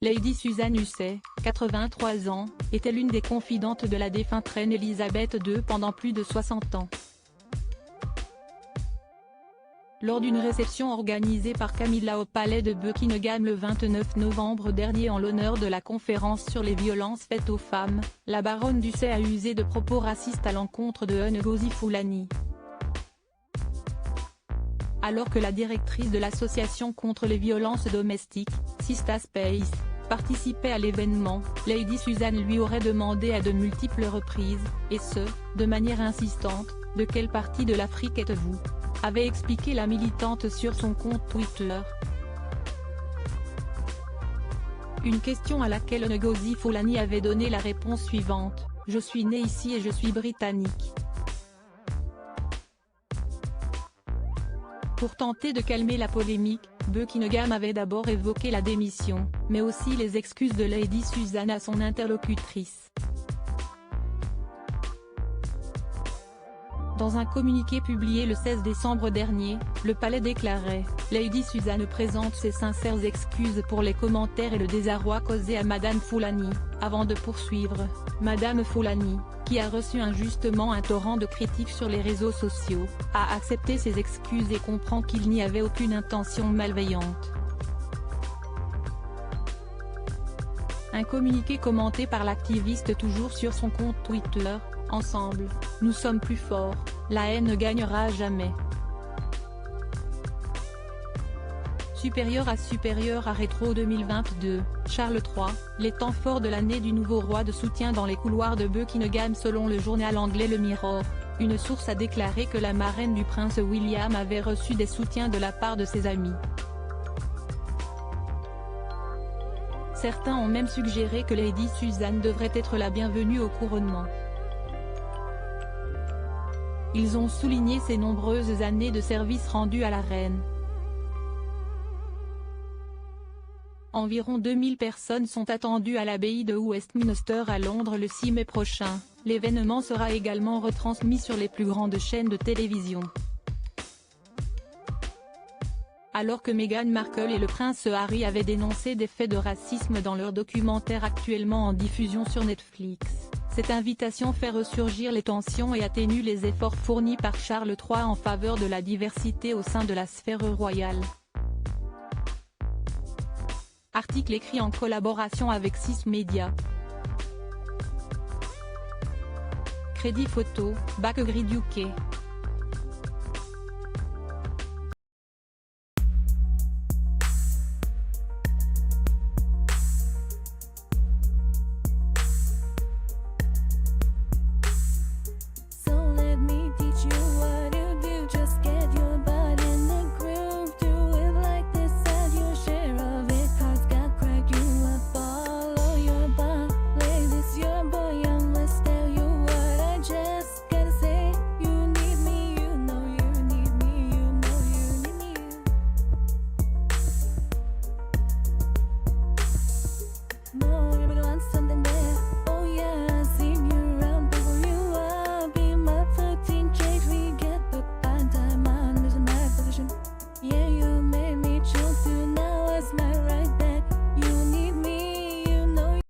Lady Susan Hussey, 83 ans, était l'une des confidentes de la défunte reine Elisabeth II pendant plus de 60 ans. Lors d'une réception organisée par Camilla au palais de Buckingham le 29 novembre dernier en l'honneur de la conférence sur les violences faites aux femmes, la baronne d'Hussey a usé de propos racistes à l'encontre de Ngozi Fulani. Alors que la directrice de l'association contre les violences domestiques, Sista Space, participait à l'événement, Lady Susan lui aurait demandé à de multiples reprises, et ce, de manière insistante, « De quelle partie de l'Afrique êtes-vous » avait expliqué la militante sur son compte Twitter. Une question à laquelle Ngozi Fulani avait donné la réponse suivante, « Je suis née ici et je suis britannique ». Pour tenter de calmer la polémique, Buckingham avait d'abord évoqué la démission, mais aussi les excuses de Lady Susan à son interlocutrice. Dans un communiqué publié le 16 décembre dernier, le palais déclarait « Lady Susan présente ses sincères excuses pour les commentaires et le désarroi causé à Madame Fulani », avant de poursuivre « Madame Fulani, qui a reçu injustement un torrent de critiques sur les réseaux sociaux, a accepté ses excuses et comprend qu'il n'y avait aucune intention malveillante ». Un communiqué commenté par l'activiste toujours sur son compte Twitter, « Ensemble, nous sommes plus forts, la haine ne gagnera jamais ». Supérieur à Rétro 2022, Charles III, les temps forts de l'année du nouveau roi de soutien dans les couloirs de Buckingham. Selon le journal anglais Le Mirror, une source a déclaré que la marraine du prince William avait reçu des soutiens de la part de ses amis. Certains ont même suggéré que Lady Susan devrait être la bienvenue au couronnement. Ils ont souligné ses nombreuses années de service rendues à la reine. Environ 2000 personnes sont attendues à l'abbaye de Westminster à Londres le 6 mai prochain. L'événement sera également retransmis sur les plus grandes chaînes de télévision. Alors que Meghan Markle et le prince Harry avaient dénoncé des faits de racisme dans leur documentaire actuellement en diffusion sur Netflix, cette invitation fait ressurgir les tensions et atténue les efforts fournis par Charles III en faveur de la diversité au sein de la sphère royale. Article écrit en collaboration avec 6 Médias. Crédit photo, Backgrid UK.